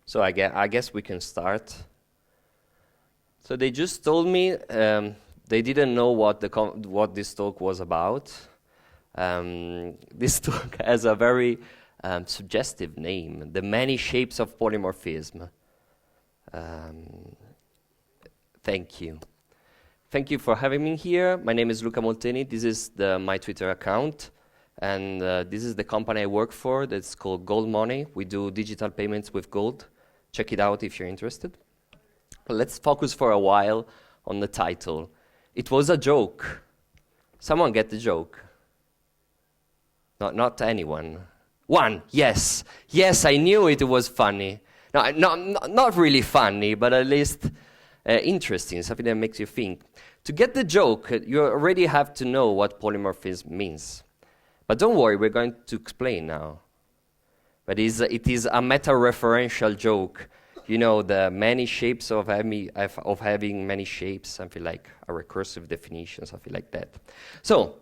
So I guess we can start. So they just told me they didn't know what this talk was about. This talk has a very suggestive name, The Many Shapes of Polymorphism. Thank you. Thank you for having me here. My name is Luca Molteni. This is my Twitter account. And this is the company I work for that's called Gold Money. We do digital payments with gold. Check it out if you're interested. But let's focus for a while on the title. It was a joke. Someone get the joke? Not anyone. One, yes. Yes, I knew it was funny. No, not really funny, but at least interesting, something that makes you think. To get the joke, you already have to know what polymorphism means. But don't worry, we're going to explain now. But it is a meta-referential joke. You know, the many shapes of having many shapes, something like a recursive definition, something like that. So,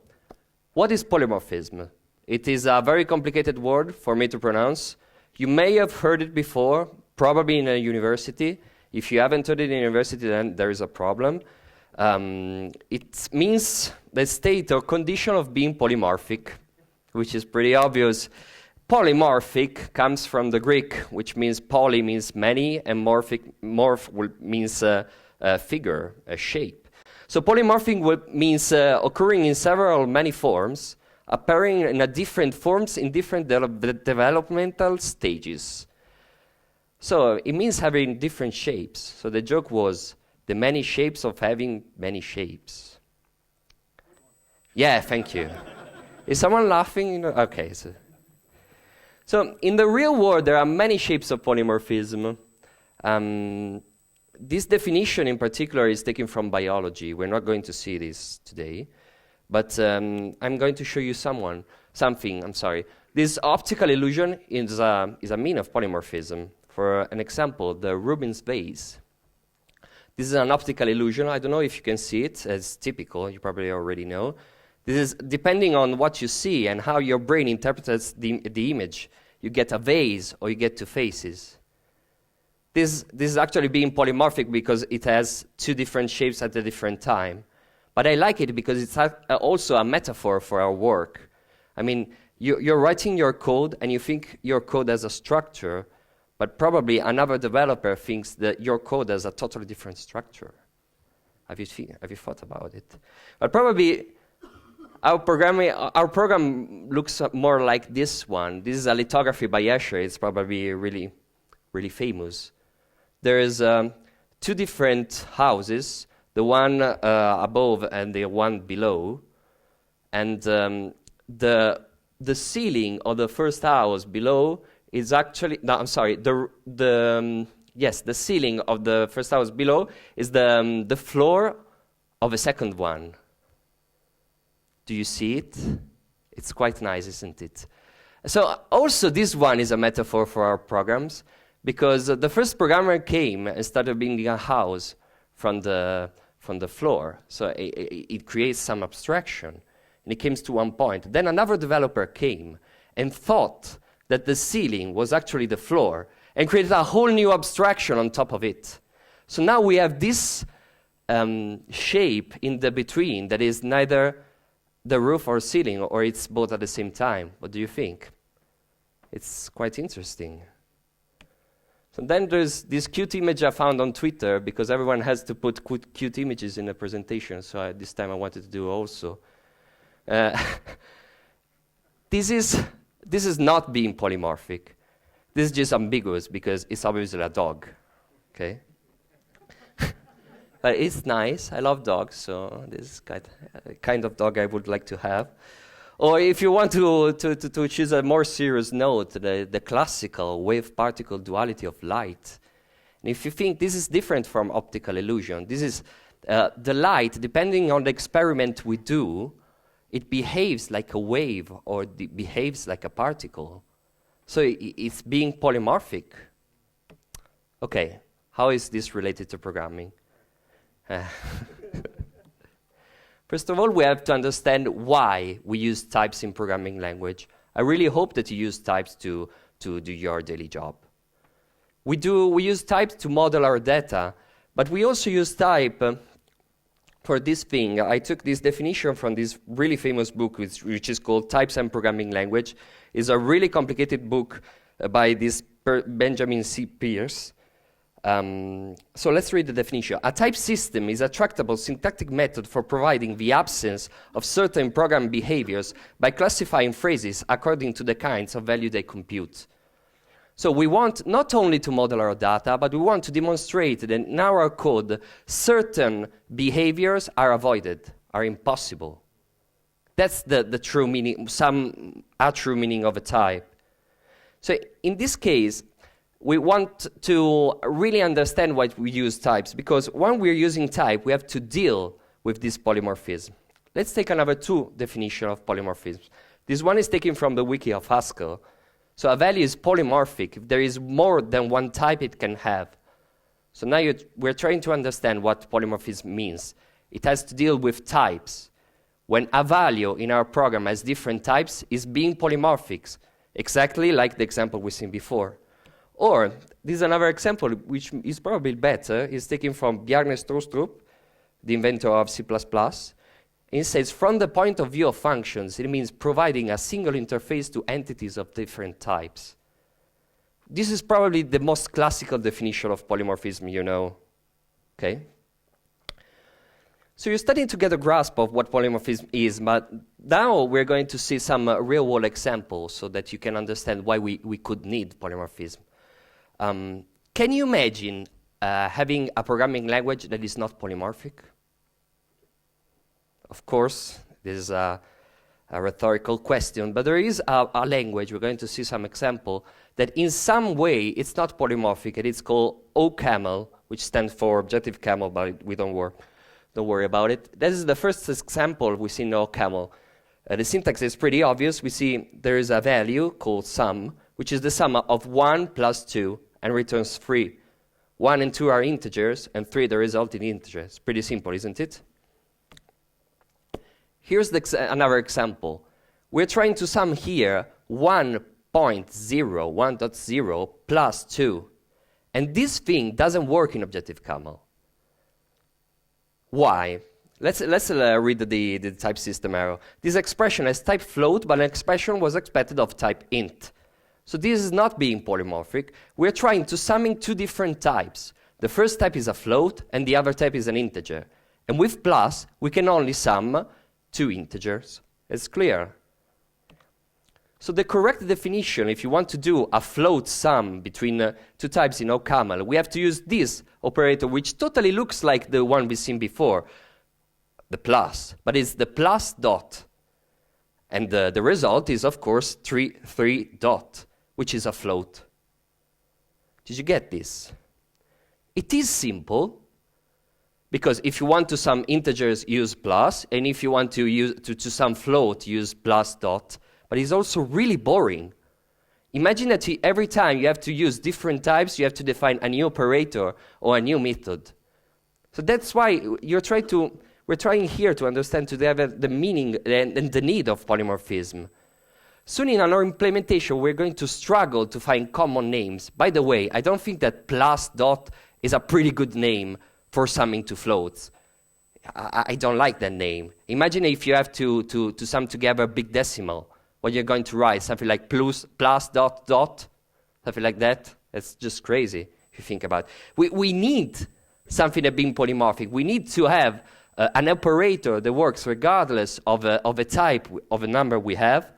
what is polymorphism? It is a very complicated word for me to pronounce. You may have heard it before, probably in a university. If you haven't heard it in university, then there is a problem. It means the state or condition of being polymorphic, which is pretty obvious. Polymorphic comes from the Greek, which means poly means many, and morph means figure, a shape. So polymorphic means occurring in many forms, appearing in different forms in different developmental stages. So it means having different shapes. So the joke was the many shapes of having many shapes. Yeah, thank you. Is someone laughing? Okay. So in the real world, there are many shapes of polymorphism. This definition in particular is taken from biology. We're not going to see this today. But I'm going to show you something. This optical illusion is a mean of polymorphism. For an example, the Rubin's vase. This is an optical illusion. I don't know if you can see it. It's typical. You probably already know. This is depending on what you see and how your brain interprets the image. You get a vase or you get two faces. This is actually being polymorphic because it has two different shapes at a different time. But I like it because it's also a metaphor for our work. I mean, you're writing your code and you think your code has a structure, but probably another developer thinks that your code has a totally different structure. Have you thought about it? But probably our program looks more like this one. This is a lithography by Escher. It's probably really, really famous. There is two different houses, the one above and the one below, and the ceiling of the first house below is actually the ceiling of the first house below is the floor of a second one. Do you see it? It's quite nice, isn't it? So also this one is a metaphor for our programs, because the first programmer came and started building a house from the floor. So it creates some abstraction, and it came to one point. Then another developer came and thought that the ceiling was actually the floor and created a whole new abstraction on top of it. So now we have this shape in the between that is neither the roof or ceiling, or it's both at the same time. What do you think? It's quite interesting. So then there's this cute image I found on Twitter, because everyone has to put cute images in a presentation, so this time I wanted to do also. This is not being polymorphic. This is just ambiguous because it's obviously a dog, okay? But it's nice. I love dogs, so this is kind of dog I would like to have. Or if you want to choose a more serious note, the classical wave-particle duality of light. And if you think this is different from optical illusion, this is the light, depending on the experiment we do, it behaves like a wave or behaves like a particle. So it's being polymorphic. Okay, how is this related to programming? First of all, we have to understand why we use types in programming language. I really hope that you use types to do your daily job. We use types to model our data, but we also use type for this thing. I took this definition from this really famous book, which is called Types and Programming Language. It's a really complicated book by this Benjamin C. Pierce. So let's read the definition. A type system is a tractable syntactic method for providing the absence of certain program behaviors by classifying phrases according to the kinds of value they compute. So we want not only to model our data, but we want to demonstrate that in our code, certain behaviors are avoided, are impossible. That's the true meaning, a true meaning of a type. So in this case, we want to really understand why we use types, because when we're using type, we have to deal with this polymorphism. Let's take another two definitions of polymorphism. This one is taken from the wiki of Haskell. So a value is polymorphic if there is more than one type it can have. So now we're trying to understand what polymorphism means. It has to deal with types. When a value in our program has different types, it's being polymorphic, exactly like the example we've seen before. Or, this is another example which is probably better. It's taken from Bjarne Stroustrup, the inventor of C++. It says, from the point of view of functions, it means providing a single interface to entities of different types. This is probably the most classical definition of polymorphism, you know. Okay? So you're starting to get a grasp of what polymorphism is, but now we're going to see some real-world examples so that you can understand why we could need polymorphism. Can you imagine having a programming language that is not polymorphic? Of course, this is a rhetorical question, but there is a language, we're going to see some example, that in some way it's not polymorphic, and it's called OCaml, which stands for Objective-Caml, but we don't worry about it. This is the first example we see in OCaml. The syntax is pretty obvious. We see there is a value called sum, which is the sum of 1 plus 2, and returns 3. 1 and 2 are integers, and 3 the resulting integer. It's pretty simple, isn't it? Here's another example. We're trying to sum here 1.0 plus 2. And this thing doesn't work in Objective-Caml. Why? Let's read the type system arrow. This expression has type float, but an expression was expected of type int. So this is not being polymorphic. We're trying to sum in two different types. The first type is a float, and the other type is an integer. And with plus, we can only sum two integers. It's clear. So the correct definition, if you want to do a float sum between two types in OCaml, we have to use this operator, which totally looks like the one we've seen before, the plus, but it's the plus dot. And the result is, of course, 3 dot, which is a float. Did you get this? It is simple, because if you want to sum integers, use plus, and if you want to use to sum float, use plus dot. But it's also really boring. Imagine that every time you have to use different types, you have to define a new operator or a new method. So that's why we're trying here to understand together the meaning and the need of polymorphism. Soon in our implementation, we're going to struggle to find common names. By the way, I don't think that plus dot is a pretty good name for summing to floats. I don't like that name. Imagine if you have to sum together a big decimal. What you're going to write, something like plus dot dot, something like that. It's just crazy if you think about it. We need something that being polymorphic. We need to have an operator that works regardless of a type of a number we have,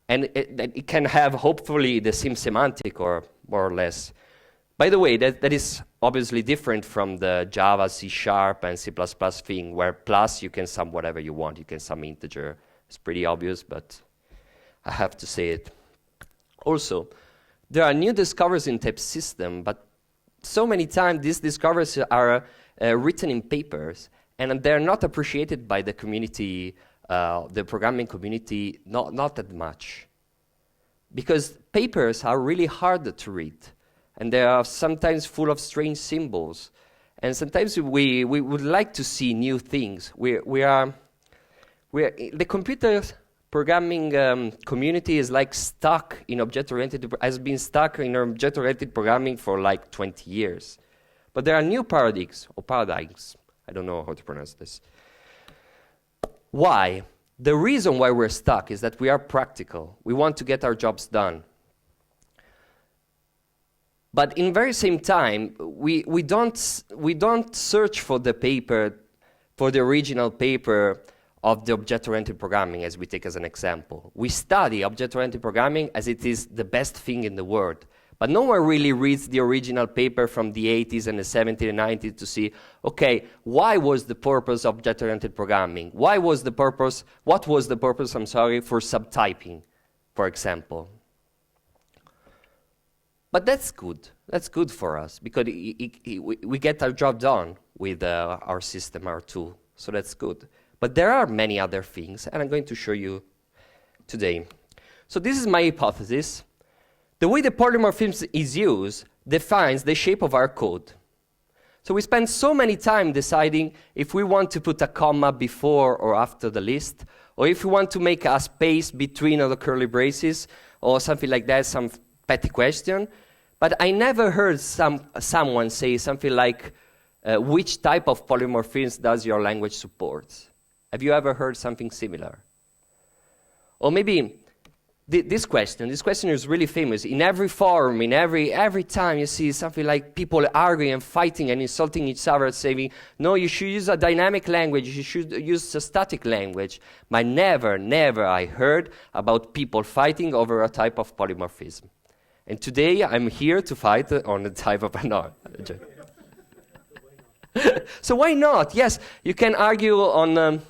and it can have hopefully the same semantic or more or less. By the way, that is obviously different from the Java, C# and C++ thing, where plus you can sum whatever you want. You can sum integer. It's pretty obvious, but I have to say it. Also, there are new discoveries in type system, but so many times these discoveries are written in papers, and they're not appreciated by the community, the programming community, not that much. Because papers are really hard to read, and they are sometimes full of strange symbols. And sometimes we would like to see new things. The computer programming community is like stuck in object-oriented, has been stuck in object-oriented programming for like 20 years. But there are new paradigms, I don't know how to pronounce this. Why? The reason why we're stuck is that we are practical. We want to get our jobs done. But in very same time, we don't search for the paper, for the original paper of the object-oriented programming, as we take as an example. We study object-oriented programming as it is the best thing in the world. But no one really reads the original paper from the 80s and the 70s and 90s to see, okay, why was the purpose of object-oriented programming? What was the purpose, for subtyping, for example? But that's good. That's good for us, because we get our job done with our system, our tool. So that's good. But there are many other things, and I'm going to show you today. So this is my hypothesis. The way the polymorphism is used defines the shape of our code. So we spend so many time deciding if we want to put a comma before or after the list, or if we want to make a space between the curly braces, or something like that, some petty question. But I never heard someone say something like, which type of polymorphism does your language support? Have you ever heard something similar? Or maybe this question is really famous. In every forum, in every time you see something like people arguing and fighting and insulting each other, saying, no, you should use a dynamic language, you should use a static language. But never I heard about people fighting over a type of polymorphism. And today I'm here to fight on the type of So why not? Yes, you can argue on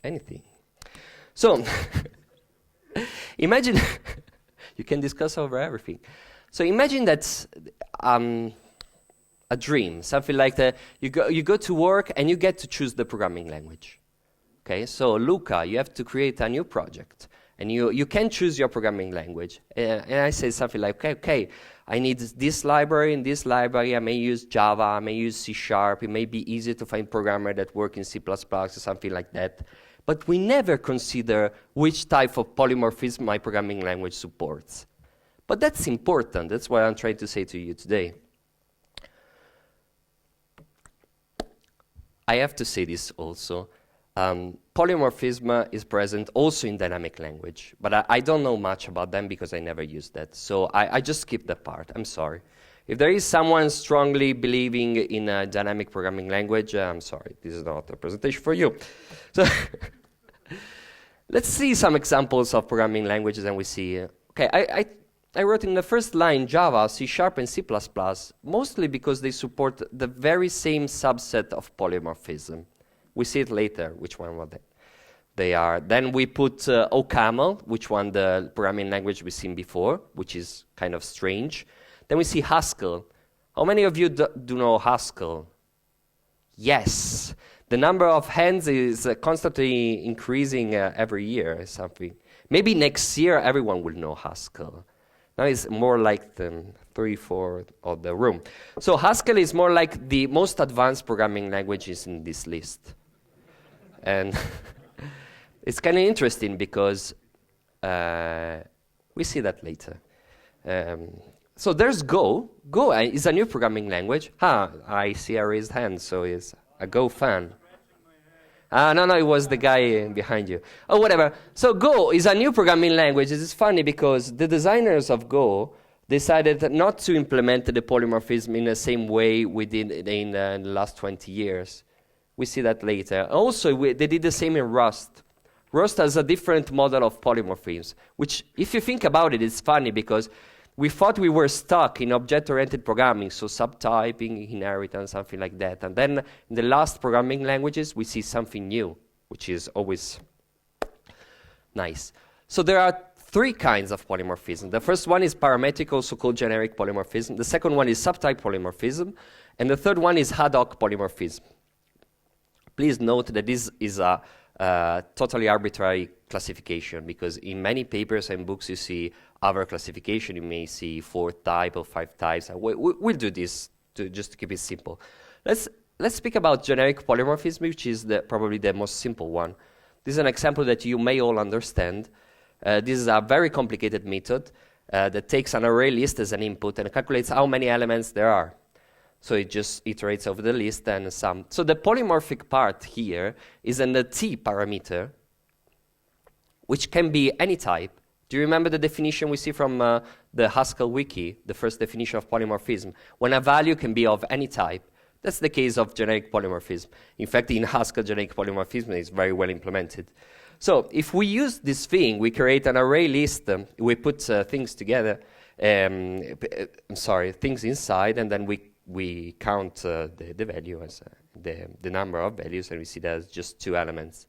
anything. So imagine you can discuss over everything. So imagine that's a dream, something like that. You go to work and you get to choose the programming language. Okay, so Luca, you have to create a new project, and you can choose your programming language. And I say something like, okay, I need this library and this library. I may use Java, I may use C#. It may be easier to find programmers that work in C++ or something like that. But we never consider which type of polymorphism my programming language supports. But that's important. That's what I'm trying to say to you today. I have to say this also. Polymorphism is present also in dynamic language, but I don't know much about them because I never used that. So I just skipped that part. I'm sorry. If there is someone strongly believing in a dynamic programming language, I'm sorry. This is not a presentation for you. So let's see some examples of programming languages, and we see. Okay, I wrote in the first line Java, C# and C++, mostly because they support the very same subset of polymorphism. We see it later, which one they are. Then we put OCaml, which one the programming language we've seen before, which is kind of strange. Then we see Haskell. How many of you do know Haskell? Yes. The number of hands is constantly increasing every year or something. Maybe next year everyone will know Haskell. Now it's more like the 3/4 of the room. So Haskell is more like the most advanced programming languages in this list. And it's kind of interesting because we see that later. So there's Go. Go is a new programming language. I see a raised hand, so he's a Go fan. No, it was the guy behind you. Oh, whatever. So Go is a new programming language. It's funny because the designers of Go decided not to implement the polymorphism in the same way we did in the last 20 years. We see that later. Also, they did the same in Rust. Rust has a different model of polymorphisms, which, if you think about it, it's funny because we thought we were stuck in object-oriented programming, so subtyping, inheritance, something like that. And then in the last programming languages, we see something new, which is always nice. So there are three kinds of polymorphism. The first one is parametric, also called generic polymorphism. The second one is subtype polymorphism. And the third one is ad-hoc polymorphism. Please note that this is a totally arbitrary classification, because in many papers and books you see other classification. You may see 4 types or 5 types. We'll do this just to keep it simple. Let's speak about generic polymorphism, which is probably the most simple one. This is an example that you may all understand. This is a very complicated method that takes an array list as an input and calculates how many elements there are. So it just iterates over the list and sum. So the polymorphic part here is an t parameter, which can be any type. Do you remember the definition we see from the Haskell wiki, the first definition of polymorphism? When a value can be of any type. That's the case of generic polymorphism. In fact, in Haskell, generic polymorphism is very well implemented. So if we use this thing, we create an array list, we put things together, things inside, and then we count the value as the number of values, and we see there's just 2 elements.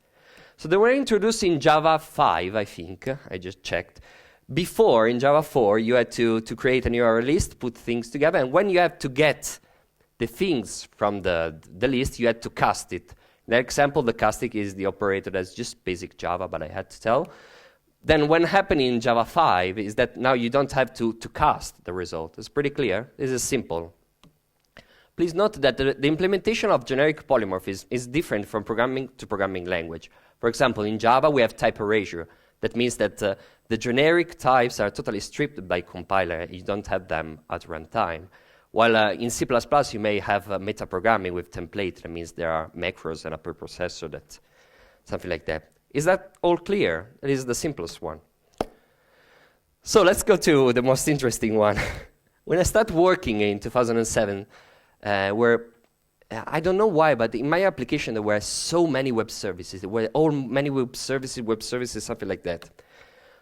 So they were introduced in Java 5, I think. I just checked. Before, in Java 4, you had to create a new array list, put things together, and when you have to get the things from the list, you had to cast it. In that example, the casting is the operator that's just basic Java, but I had to tell. Then what happened in Java 5 is that now you don't have to cast the result. It's pretty clear. This is simple. Please note that the implementation of generic polymorphism is different from programming to programming language. For example, in Java, we have type erasure. That means that the generic types are totally stripped by compiler. You don't have them at runtime. While in C++, you may have metaprogramming with template. That means there are macros and a preprocessor, something like that. Is that all clear? It is the simplest one. So let's go to the most interesting one. When I started working in 2007, where I don't know why, but in my application there were so many web services. There were many web services, something like that.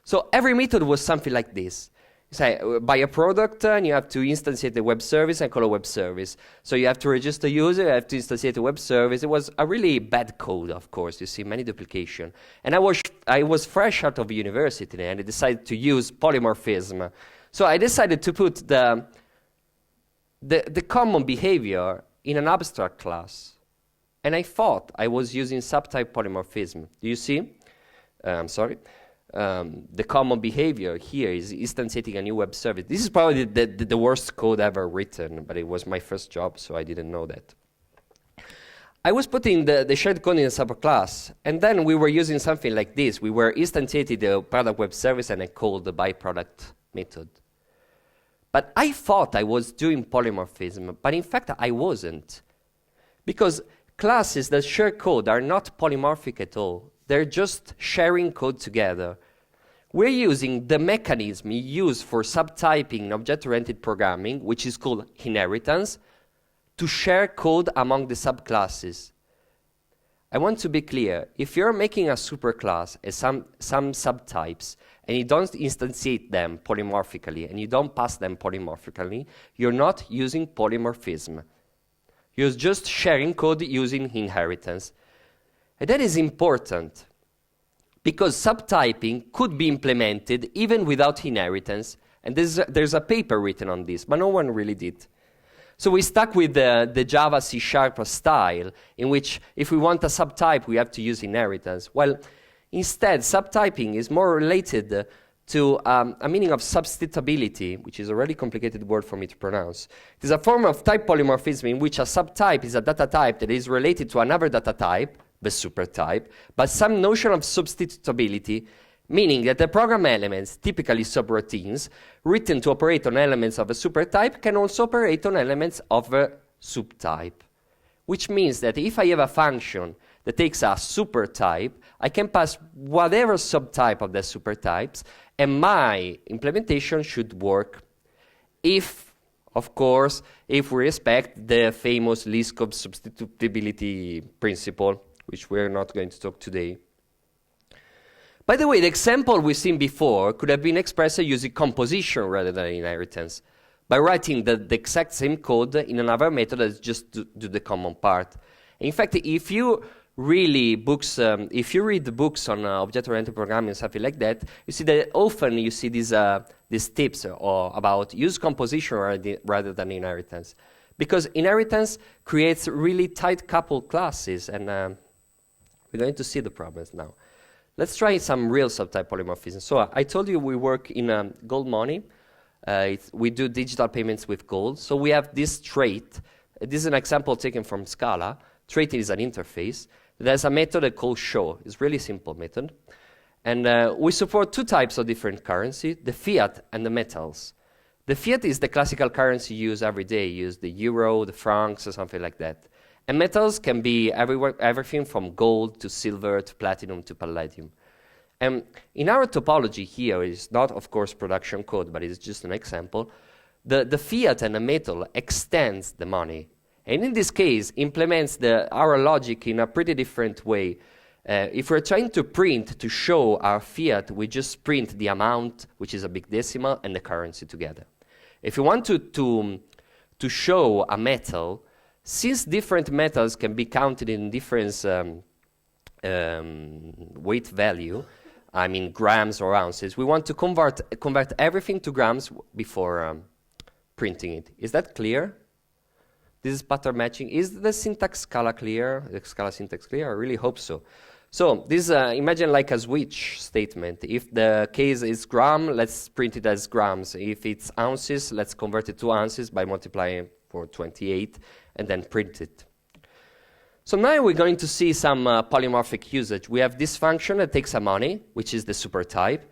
So every method was something like this. You say, buy a product, and you have to instantiate the web service and call a web service. So you have to register user, you have to instantiate the web service. It was a really bad code, of course. You see many duplication. And I was fresh out of university, and I decided to use polymorphism. So I decided to put the common behavior in an abstract class. And I thought I was using subtype polymorphism. Do you see? The common behavior here is instantiating a new web service. This is probably the worst code ever written, but it was my first job, so I didn't know that. I was putting the shared code in a subclass, and then we were using something like this. We were instantiating the product web service, and I called the byproduct method. But I thought I was doing polymorphism, but in fact I wasn't. Because classes that share code are not polymorphic at all. They're just sharing code together. We're using the mechanism used for subtyping in object-oriented programming, which is called inheritance, to share code among the subclasses. I want to be clear. If you're making a superclass as some subtypes, and you don't instantiate them polymorphically, and you don't pass them polymorphically, you're not using polymorphism. You're just sharing code using inheritance. And that is important, because subtyping could be implemented even without inheritance. And there's a paper written on this, but no one really did. So we stuck with the Java C# style, in which if we want a subtype, we have to use inheritance. Well, instead, subtyping is more related to a meaning of substitutability, which is a really complicated word for me to pronounce. It is a form of type polymorphism in which a subtype is a data type that is related to another data type, the supertype, but some notion of substitutability, meaning that the program elements, typically subroutines, written to operate on elements of a supertype can also operate on elements of a subtype. Which means that if I have a function that takes a supertype, I can pass whatever subtype of the supertypes, and my implementation should work. If, of course, if we respect the famous Liskov substitutability principle, which we're not going to talk today. By the way, the example we've seen before could have been expressed using composition rather than inheritance, by writing the exact same code in another method that just do the common part. In fact, if you read the books on object-oriented programming and something like that, you see that often you see these tips about use composition rather than inheritance. Because inheritance creates really tight coupled classes, and we're going to see the problems now. Let's try some real subtype polymorphism. So I told you we work in gold money. We do digital payments with gold. So we have this trait. This is an example taken from Scala. Trait is an interface. There's a method called show. It's a really simple method. And we support two types of different currency, the fiat and the metals. The fiat is the classical currency used every day. You use the euro, the francs, or something like that. And metals can be everything from gold to silver to platinum to palladium. And in our topology here, it's not, of course, production code, but it's just an example. The fiat and the metal extends the money. And in this case, implements our logic in a pretty different way. If we're trying to print, to show our fiat, we just print the amount, which is a big decimal, and the currency together. If you want to show a metal, since different metals can be counted in different weight value, I mean grams or ounces, we want to convert everything to grams before printing it. Is that clear? This is pattern matching. Is the syntax Scala clear? The Scala syntax clear? I really hope so. So this imagine like a switch statement. If the case is gram, let's print it as grams. If it's ounces, let's convert it to ounces by multiplying for 28 and then print it. So now we're going to see some polymorphic usage. We have this function that takes a money, which is the supertype,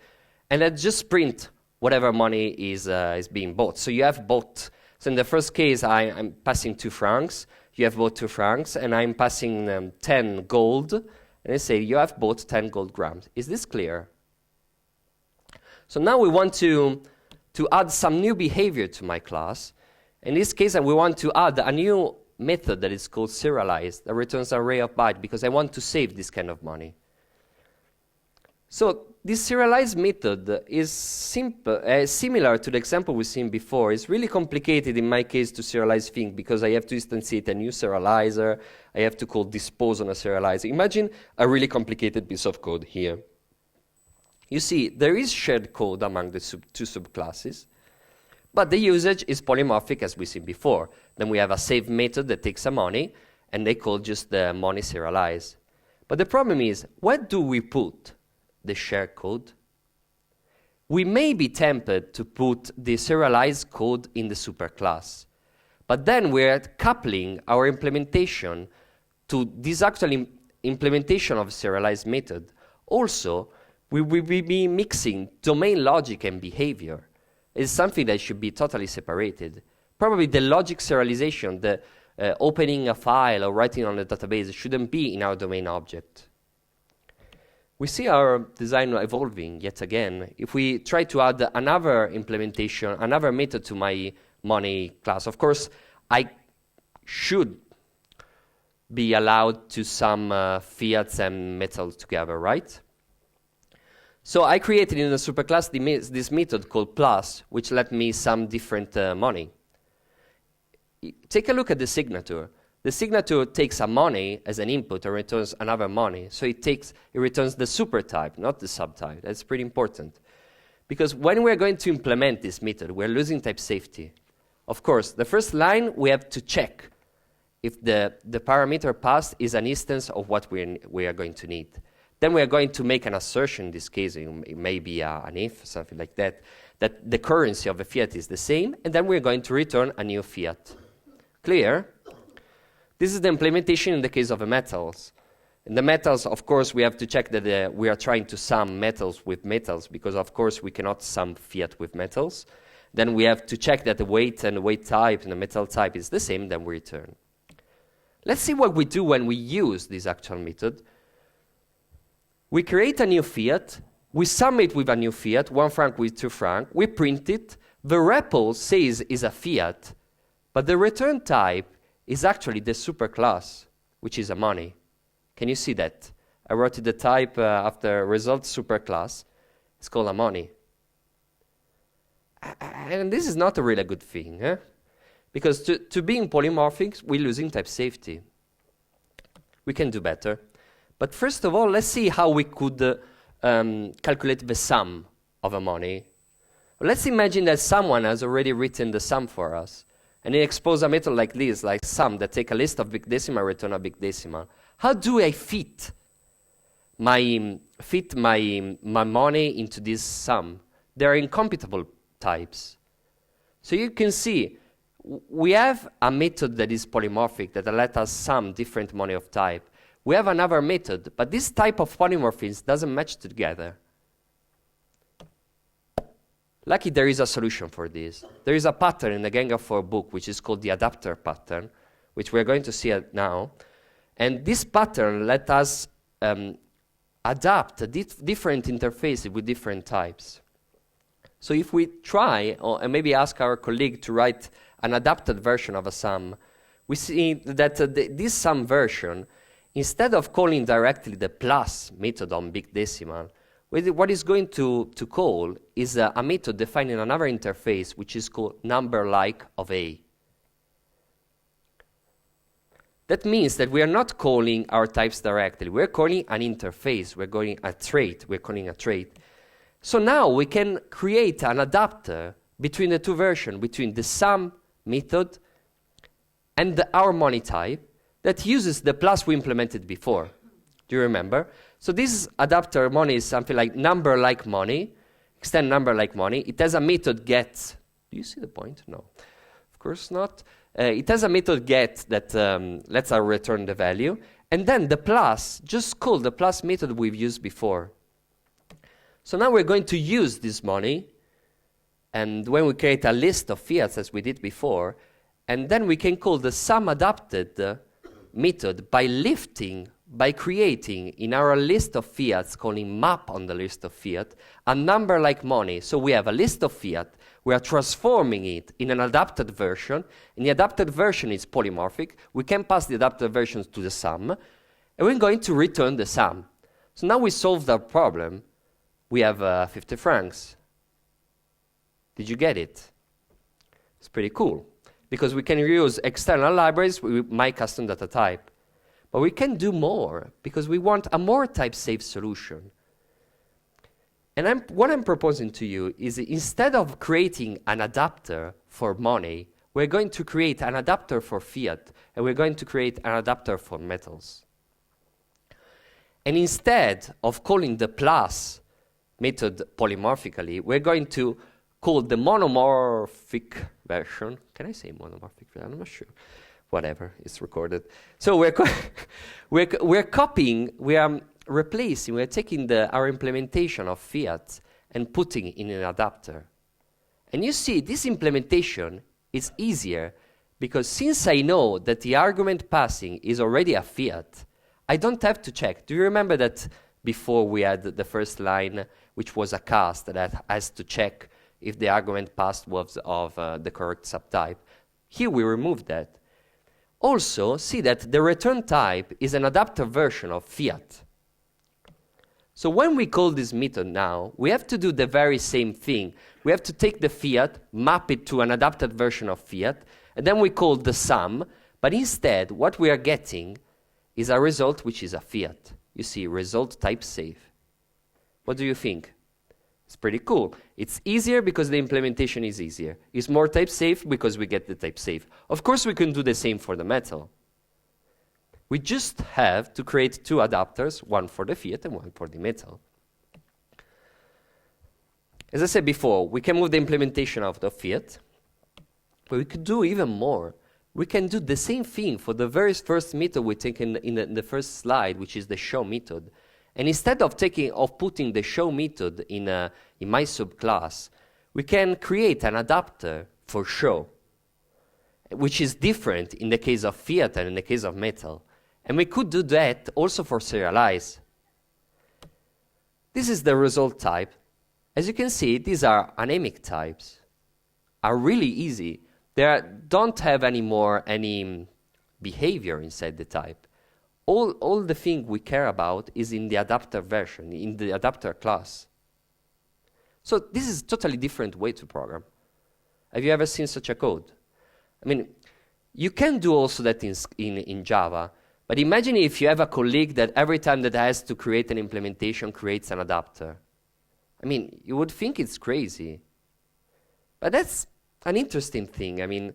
and that just print whatever money is being bought. So you have bought. So in the first case, I'm passing 2 francs. You have bought 2 francs, and I'm passing 10 gold. And I say, you have bought 10 gold grams. Is this clear? So now we want to add some new behavior to my class. In this case, we want to add a new method that is called serialized, that returns an array of bytes, because I want to save this kind of money. So this serialized method is simple, similar to the example we've seen before. It's really complicated in my case to serialize things because I have to instantiate a new serializer. I have to call dispose on a serializer. Imagine a really complicated piece of code here. You see, there is shared code among the two subclasses, but the usage is polymorphic as we've seen before. Then we have a save method that takes a money, and they call just the money serialize. But the problem is, where do we put the shared code? We may be tempted to put the serialized code in the superclass, but then we're coupling our implementation to this actual implementation of serialized method. Also, we will be mixing domain logic and behavior. It's something that should be totally separated. Probably the logic serialization, the opening a file or writing on the database shouldn't be in our domain object. We see our design evolving yet again. If we try to add another implementation, another method to my money class, of course, I should be allowed to some fiats and metals together, right? So I created in the superclass this method called plus, which let me some different money. Take a look at the signature. The signature takes a money as an input and returns another money. So it returns the supertype, not the subtype. That's pretty important. Because when we're going to implement this method, we're losing type safety. Of course, the first line, we have to check if the parameter passed is an instance of what we are going to need. Then we are going to make an assertion, in this case, it may be an if, something like that the currency of a fiat is the same, and then we're going to return a new fiat. Clear? This is the implementation in the case of the metals. In the metals, of course, we have to check that we are trying to sum metals with metals, because, of course, we cannot sum fiat with metals. Then we have to check that the weight and the weight type and the metal type is the same, then we return. Let's see what we do when we use this actual method. We create a new fiat. We sum it with a new fiat, 1 franc with 2 franc. We print it. The REPL says is a fiat, but the return type is actually the superclass, which is a money. Can you see that? I wrote the type after result superclass. It's called a money. And this is not a really good thing, eh? Because to being polymorphic, we're losing type safety. We can do better. But first of all, let's see how we could calculate the sum of a money. Let's imagine that someone has already written the sum for us. And he exposes a method like this, like sum, that take a list of big decimal, return a big decimal. How do I fit my money into this sum? They are incompatible types. So you can see, we have a method that is polymorphic, that let us sum different money of type. we have another method, but this type of polymorphism doesn't match together. Lucky there is a solution for this. There is a pattern in the Gang of 4 book which is called the adapter pattern, which we're going to see now. And this pattern let us adapt different interfaces with different types. So if we try, and maybe ask our colleague to write an adapted version of a sum, we see that this sum version, instead of calling directly the plus method on big decimal, what it's going to call is a method defining another interface, which is called number-like of A. That means that we are not calling our types directly. We're calling an interface. We're calling a trait. We're calling a trait. So now we can create an adapter between the two versions, between the sum method and the harmony type that uses the plus we implemented before. Do you remember? So this adapter money is something like number like money, extend number like money. It has a method get. Do you see the point? No, of course not. It has a method get that lets us return the value. And then the plus, just call the plus method we've used before. So now we're going to use this money, and when we create a list of fiats as we did before, and then we can call the sum adapted method by creating in our list of fiats, calling map on the list of fiat, a number like money. So we have a list of fiat, we are transforming it in an adapted version, and the adapted version is polymorphic. We can pass the adapted versions to the sum, and we're going to return the sum. So now we solved our problem. We have 50 francs. Did you get it? It's pretty cool, because we can use external libraries with my custom data type. But we can do more, because we want a more type-safe solution. And what I'm proposing to you is, instead of creating an adapter for money, we're going to create an adapter for fiat, and we're going to create an adapter for metals. And instead of calling the plus method polymorphically, we're going to call the monomorphic version. Can I say monomorphic? I'm not sure. Whatever, it's recorded. So we're copying, we are replacing, we're taking our implementation of fiat and putting in an adapter. And you see, this implementation is easier because since I know that the argument passing is already a fiat, I don't have to check. Do you remember that before we had the first line, which was a cast that has to check if the argument passed was of the correct subtype? Here we removed that. Also, see that the return type is an adapter version of fiat. So when we call this method now, we have to do the very same thing. We have to take the fiat, map it to an adapted version of fiat, and then we call the sum, but instead what we are getting is a result which is a fiat. You see, result type safe. What do you think? It's pretty cool. It's easier because the implementation is easier. It's more type safe because we get the type safe. Of course, we can do the same for the metal. We just have to create two adapters, one for the fiat and one for the metal. As I said before, we can move the implementation out of fiat, but we could do even more. We can do the same thing for the very first method we take in the first slide, which is the show method. And instead of putting the show method in my subclass, we can create an adapter for show, which is different in the case of fiat and in the case of metal. And we could do that also for serialize. This is the result type. As you can see, these are anemic types, are really easy. They don't have any behavior inside the type. All the thing we care about is in the adapter version, in the adapter class. So this is a totally different way to program. Have you ever seen such a code? I mean, you can do also that in Java, but imagine if you have a colleague that every time that has to create an implementation creates an adapter. I mean, you would think it's crazy. But that's an interesting thing. I mean,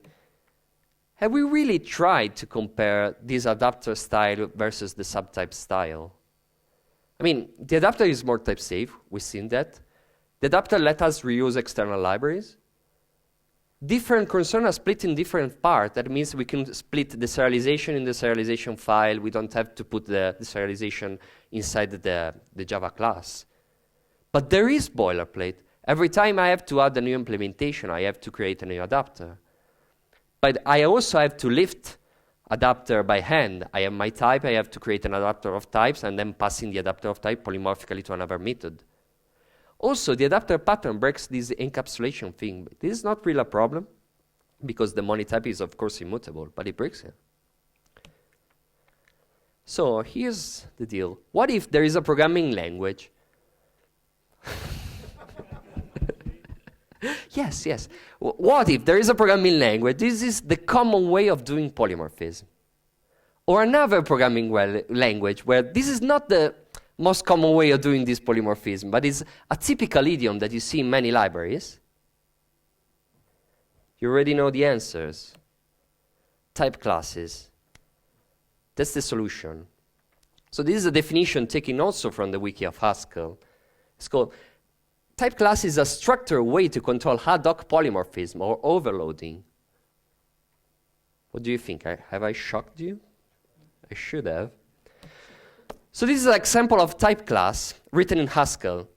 have we really tried to compare this adapter style versus the subtype style? I mean, the adapter is more type safe. We've seen that. The adapter lets us reuse external libraries. Different concerns are split in different parts. That means we can split the serialization in the serialization file. We don't have to put the serialization inside the Java class. But there is boilerplate. Every time I have to add a new implementation, I have to create a new adapter. But I also have to lift adapter by hand. I have my type, I have to create an adapter of types, and then passing the adapter of type polymorphically to another method. Also, the adapter pattern breaks this encapsulation thing. This is not really a problem, because the money type is, of course, immutable, but it breaks it. So here's the deal. What if there is a programming language? Yes. What if there is a programming language? This is the common way of doing polymorphism. Or another programming language where this is not the most common way of doing this polymorphism, but it's a typical idiom that you see in many libraries. You already know the answers. Type classes. That's the solution. So this is a definition taken also from the wiki of Haskell. It's called type class is a structured way to control ad-hoc polymorphism or overloading. What do you think? Have I shocked you? I should have. So this is an example of type class written in Haskell.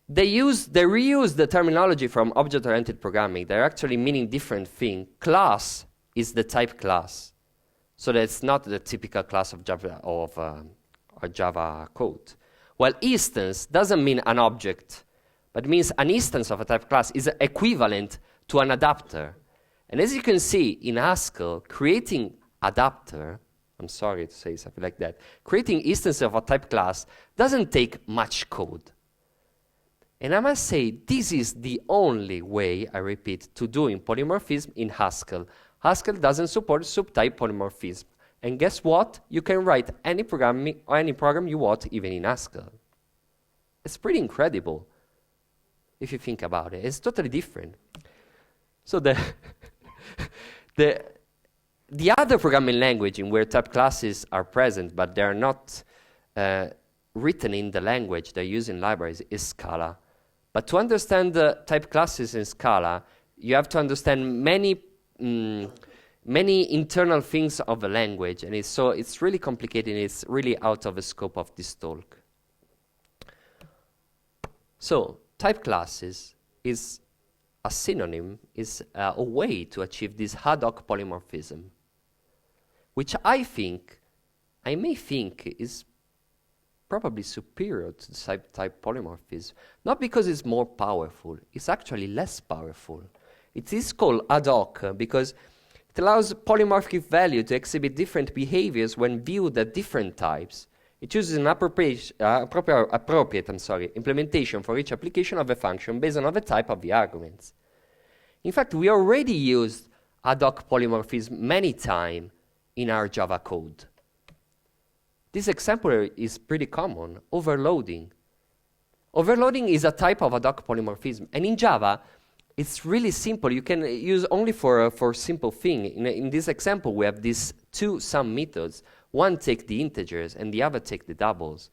They reuse the terminology from object-oriented programming. They're actually meaning different things. Class is the type class. So that's not the typical class of Java or Java code. While instance doesn't mean an object, but means an instance of a type class is equivalent to an adapter. And as you can see in Haskell, creating adapter, I'm sorry to say something like that, creating instance of a type class doesn't take much code. And I must say, this is the only way, I repeat, to doing polymorphism in Haskell. Haskell doesn't support subtype polymorphism. And guess what? You can write any program you want, even in Haskell. It's pretty incredible, if you think about it. It's totally different. So the other programming language in where type classes are present, but they're not written in the language they're using libraries, is Scala. But to understand the type classes in Scala, you have to understand many internal things of the language, and it's really complicated, and it's really out of the scope of this talk. So, type classes is a synonym, is a way to achieve this ad-hoc polymorphism, which I may think is probably superior to subtype polymorphism, not because it's more powerful, it's actually less powerful. It is called ad-hoc because it allows polymorphic value to exhibit different behaviors when viewed at different types. It chooses an appropriate implementation for each application of a function based on the type of the arguments. In fact, we already used ad-hoc polymorphism many times in our Java code. This example is pretty common, overloading. Overloading is a type of ad-hoc polymorphism, and in Java, it's really simple. You can use only for simple thing. In this example, we have these two sum methods. One take the integers, and the other take the doubles.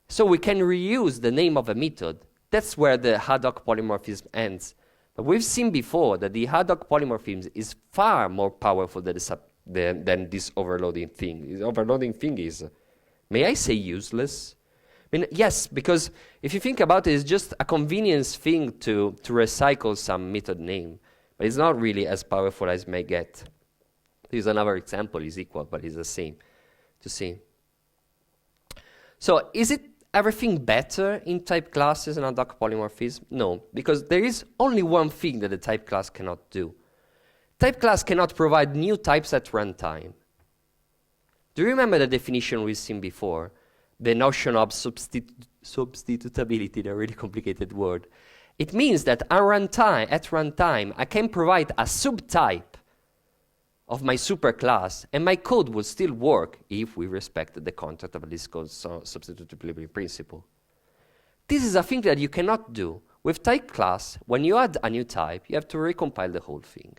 So we can reuse the name of a method. That's where the ad-hoc polymorphism ends. But we've seen before that the ad-hoc polymorphism is far more powerful than this overloading thing. The overloading thing is, may I say, useless? I mean, yes, because if you think about it, it's just a convenience thing to recycle some method name. But it's not really as powerful as may get. Here's another example, is equal, but it's the same to see. So is it everything better in type classes and ad-hoc polymorphism? No, because there is only one thing that the type class cannot do. Type class cannot provide new types at runtime. Do you remember the definition we've seen before? The notion of substitutability, a really complicated word. It means that at runtime, I can provide a subtype of my superclass, and my code will still work if we respect the concept of this code substitutability principle. This is a thing that you cannot do. With type class, when you add a new type, you have to recompile the whole thing.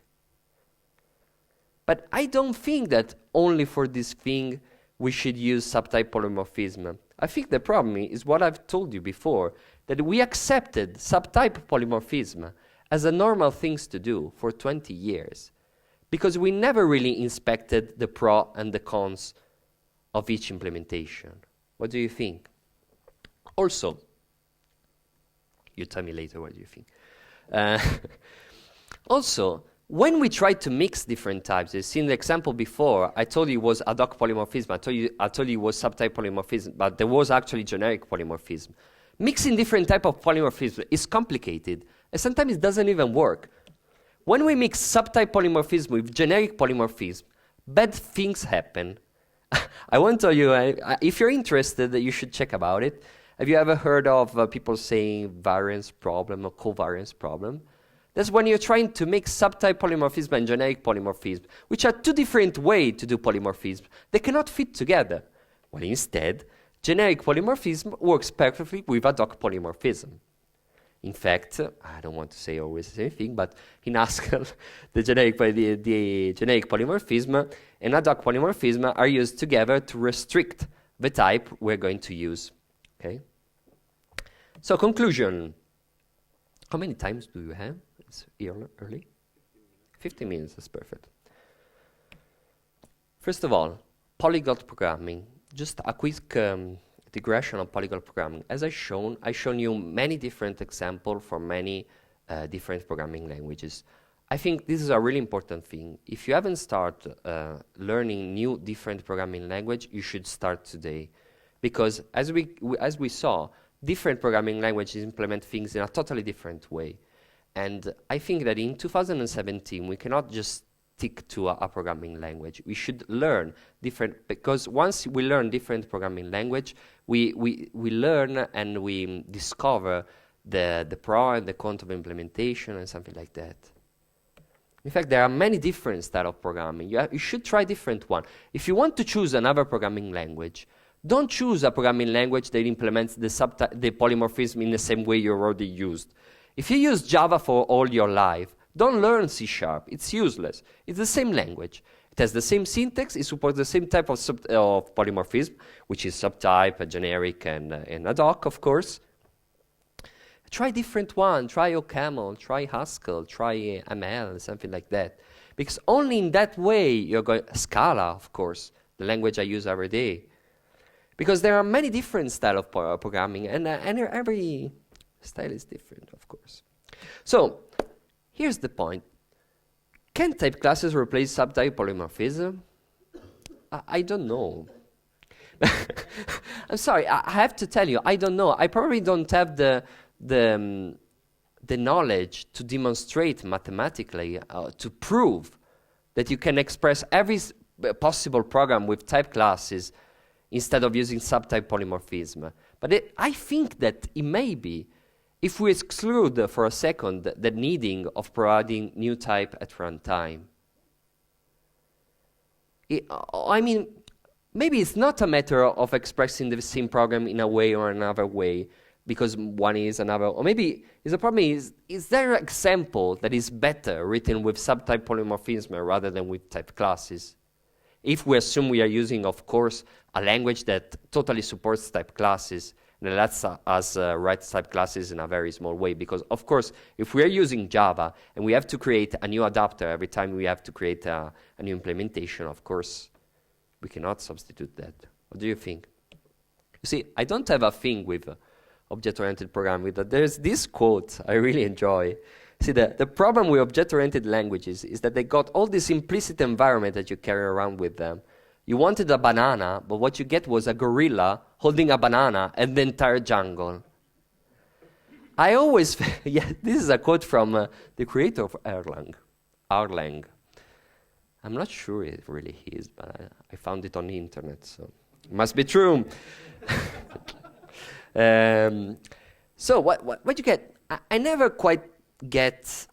But I don't think that only for this thing we should use subtype polymorphism. I think the problem is what I've told you before, that we accepted subtype polymorphism as a normal things to do for 20 years, because we never really inspected the pro and the cons of each implementation. What do you think? Also, you tell me later what you think. Also, when we try to mix different types, you see in the example before, I told you it was Ad-Hoc polymorphism, I told you it was subtype polymorphism, but there was actually generic polymorphism. Mixing different type of polymorphism is complicated, and sometimes it doesn't even work. When we mix subtype polymorphism with generic polymorphism, bad things happen. I won't tell you, if you're interested, you should check about it. Have you ever heard of people saying variance problem or covariance problem? That's when you're trying to mix subtype polymorphism and generic polymorphism, which are two different ways to do polymorphism. They cannot fit together. Well, instead, generic polymorphism works perfectly with Ad-Hoc polymorphism. In fact, I don't want to say always the same thing, but in Haskell, the generic polymorphism and Ad-Hoc polymorphism are used together to restrict the type we're going to use. Okay? So, conclusion. How many times do you have? It's early? 15 minutes, that's perfect. First of all, polyglot programming. Just a quick digression on polyglot programming. As I've shown you many different examples from many different programming languages. I think this is a really important thing. If you haven't started learning new different programming language, you should start today. Because as we saw, different programming languages implement things in a totally different way. And I think that in 2017, we cannot just stick to a programming language. We should learn different, because once we learn different programming language, we learn and we discover the pro and the con of implementation and something like that. In fact, there are many different styles of programming. You should try different one. If you want to choose another programming language, don't choose a programming language that implements the polymorphism in the same way you already used. If you use Java for all your life, don't learn C#. It's useless. It's the same language. It has the same syntax. It supports the same type of polymorphism, which is subtype, generic, and Ad-Hoc, of course. Try different one. Try OCaml, try Haskell, try ML, something like that. Because only in that way you're going... Scala, of course, the language I use every day. Because there are many different styles of programming, and every style is different, of course. So, here's the point. Can type classes replace subtype polymorphism? I don't know. I'm sorry, I have to tell you, I don't know. I probably don't have the knowledge to demonstrate mathematically, to prove that you can express every possible program with type classes instead of using subtype polymorphism. But I think that it may be, if we exclude for a second the needing of providing new type at runtime. I mean, maybe it's not a matter of expressing the same program in a way or another way, because one is another, or maybe the problem is there an example that is better written with subtype polymorphism rather than with type classes? If we assume we are using, of course, a language that totally supports type classes, and lets us write type classes in a very small way, because, of course, if we are using Java and we have to create a new adapter every time we have to create a new implementation, of course, we cannot substitute that. What do you think? You see, I don't have a thing with object-oriented programming. There's this quote I really enjoy. See, the problem with object-oriented languages is that they got all this implicit environment that you carry around with them. You wanted a banana, but what you get was a gorilla holding a banana and the entire jungle. I always... yeah, this is a quote from the creator of Erlang. I'm not sure it really is, but I found it on the internet, so it must be true. So what you get? I never quite get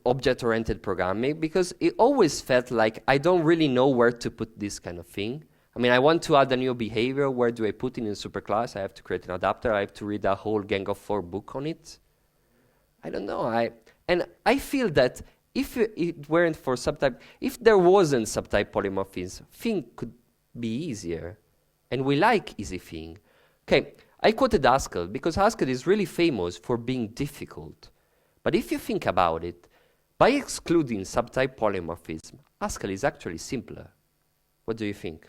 object-oriented programming, because it always felt like I don't really know where to put this kind of thing. I mean, I want to add a new behavior. Where do I put it in a superclass? I have to create an adapter. I have to read a whole Gang of 4 book on it. I don't know. And I feel that if it weren't for subtype, if there wasn't subtype polymorphism, thing could be easier. And we like easy thing. Okay, I quoted Haskell because Haskell is really famous for being difficult. But if you think about it, by excluding subtype polymorphism, Haskell is actually simpler. What do you think?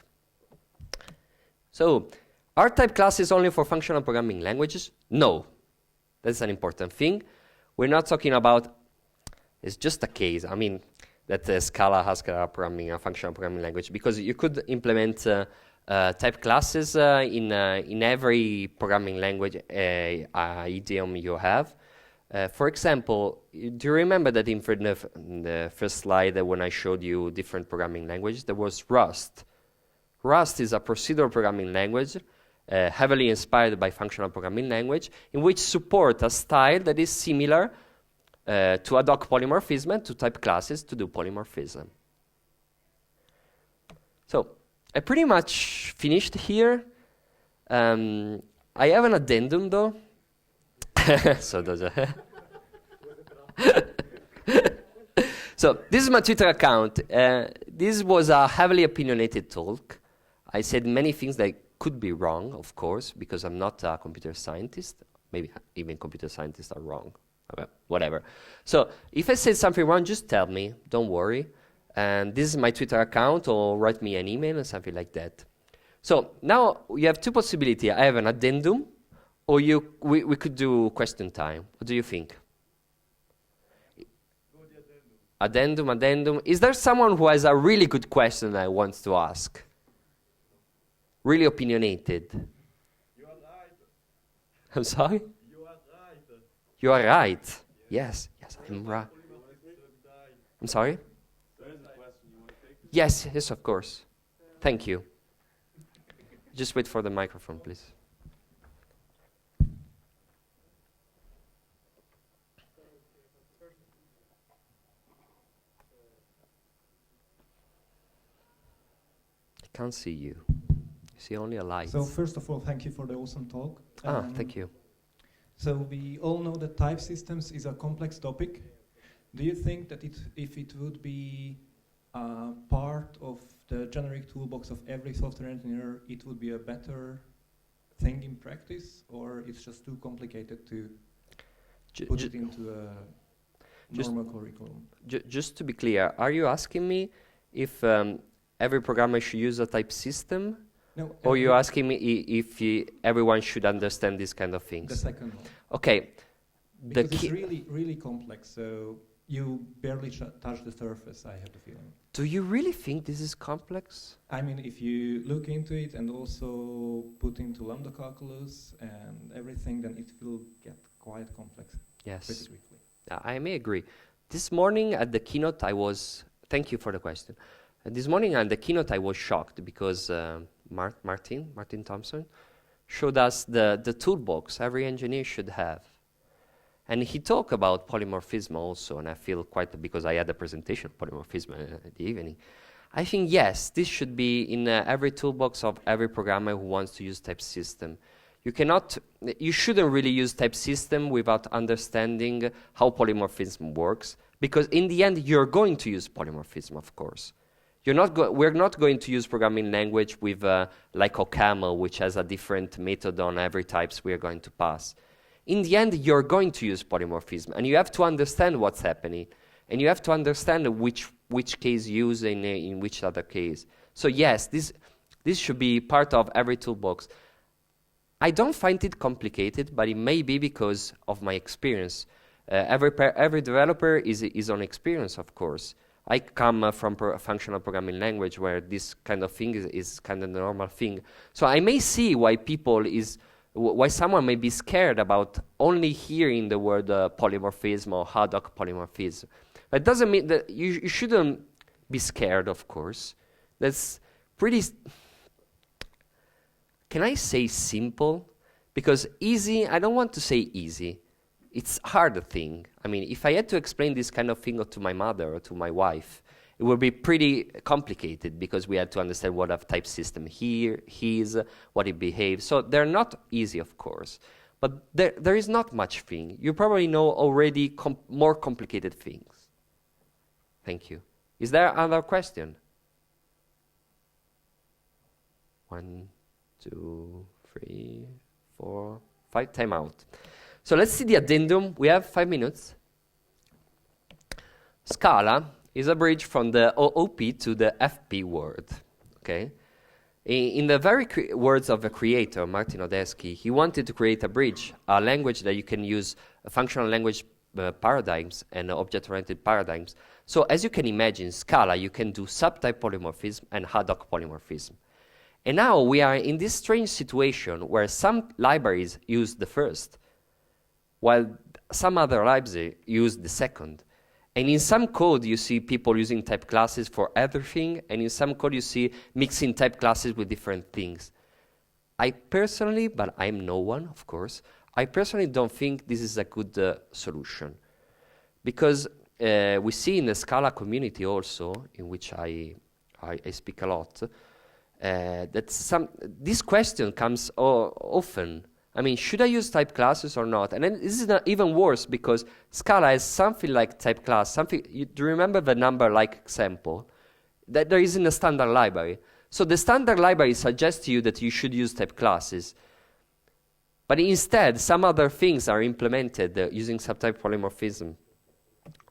So, are type classes only for functional programming languages? No. That's an important thing. We're not talking about, it's just a case, I mean, that Scala, Haskell are programming a functional programming language, because you could implement type classes in every programming language idiom you have. For example, do you remember that in the first slide when I showed you different programming languages, there was Rust. Rust is a procedural programming language, heavily inspired by functional programming language, in which support a style that is similar to Ad-Hoc polymorphism and to type classes to do polymorphism. So, I pretty much finished here. I have an addendum though. So this is my Twitter account. This was a heavily opinionated talk. I said many things that could be wrong, of course, because I'm not a computer scientist. Maybe even computer scientists are wrong. Whatever. So if I said something wrong, just tell me. Don't worry. And this is my Twitter account, or write me an email or something like that. So now you have two possibilities. I have an addendum, or we could do question time. What do you think? Addendum. Is there someone who has a really good question that wants to ask? Really opinionated. You are right. I'm sorry? You are right. You are right. Yes, I'm right. I'm sorry? There is a question you want to take? Yes, of course. Thank you. Just wait for the microphone, please. I can't see you. You see only a light. So first of all, thank you for the awesome talk. Thank you. So we all know that type systems is a complex topic. Do you think that if it would be part of the generic toolbox of every software engineer, it would be a better thing in practice, or it's just too complicated to put it into a normal curriculum? Just to be clear, are you asking me if every programmer should use a type system? No. Or you're asking me if everyone should understand these kind of things? The second one. Okay. Because it's really, really complex, so you barely touch the surface, I have the feeling. Do you really think this is complex? I mean, if you look into it and also put into lambda calculus and everything, then it will get quite complex. Yes. Pretty quickly. I may agree. This morning at the keynote thank you for the question. This morning at the keynote I was shocked because Martin Thompson showed us the toolbox every engineer should have. And he talked about polymorphism also, and I feel quite, because I had a presentation of polymorphism at the evening. I think, yes, this should be in every toolbox of every programmer who wants to use type system. You shouldn't really use type system without understanding how polymorphism works, because in the end, you're going to use polymorphism, of course. We're not going to use programming language with like OCaml, which has a different method on every types we are going to pass. In the end, you're going to use polymorphism, and you have to understand what's happening, and you have to understand which case use in which other case. So yes, this should be part of every toolbox. I don't find it complicated, but it may be because of my experience. Every developer is on experience, of course. I come from a functional programming language where this kind of thing is kind of the normal thing. So I may see why someone may be scared about only hearing the word polymorphism or Ad-Hoc polymorphism. But it doesn't mean that you shouldn't be scared, of course. That's pretty... Can I say simple? Because easy, I don't want to say easy. It's a hard thing. I mean, if I had to explain this kind of thing to my mother or to my wife, it would be pretty complicated because we had to understand what a type system is, what it behaves. So they're not easy, of course. But there is not much thing. You probably know already more complicated things. Thank you. Is there another question? 1, 2, 3, 4, 5. Time out. So let's see the addendum. We have 5 minutes. Scala is a bridge from the OOP to the FP word, okay? In the very words of the creator, Martin Odesky, he wanted to create a bridge, a language that you can use functional language paradigms and object-oriented paradigms. So as you can imagine, Scala, you can do subtype polymorphism and Ad-Hoc polymorphism. And now we are in this strange situation where some libraries use the first, while some other libraries use the second. And in some code, you see people using type classes for everything, and in some code, you see mixing type classes with different things. I personally, but I'm no one, of course, I personally don't think this is a good solution. Because we see in the Scala community also, in which I speak a lot, that this question comes often. I mean, should I use type classes or not? And then this is even worse because Scala has something like type class. Do you remember the number like example? That there is in the standard library. So the standard library suggests to you that you should use type classes. But instead, some other things are implemented using subtype polymorphism.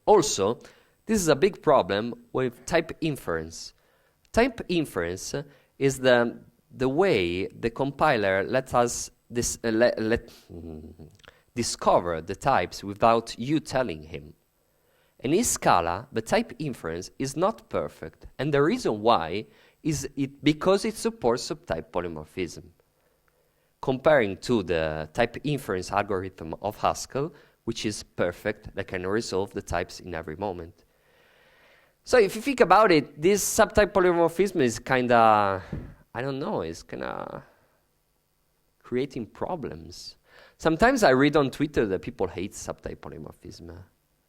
Also, this is a big problem with type inference. Type inference is the way the compiler lets us discover the types without you telling him. And in Scala, the type inference is not perfect. And the reason why is because it supports subtype polymorphism. Comparing to the type inference algorithm of Haskell, which is perfect, that can resolve the types in every moment. So if you think about it, this subtype polymorphism is kind of, I don't know, it's kind of creating problems. Sometimes I read on Twitter that people hate subtype polymorphism.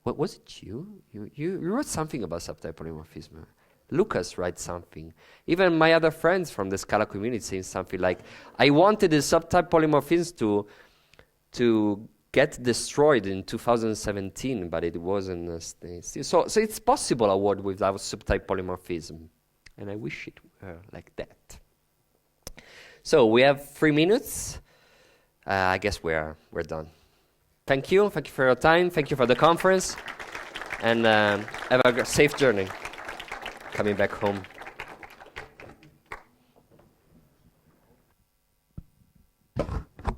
What was it you? You wrote something about subtype polymorphism. Lucas writes something. Even my other friends from the Scala community saying something like, I wanted the subtype polymorphism to get destroyed in 2017, but it wasn't. So it's possible a world without subtype polymorphism. And I wish it were like that. So we have 3 minutes. I guess we're done. Thank you for your time. Thank you for the conference. And have a safe journey coming back home.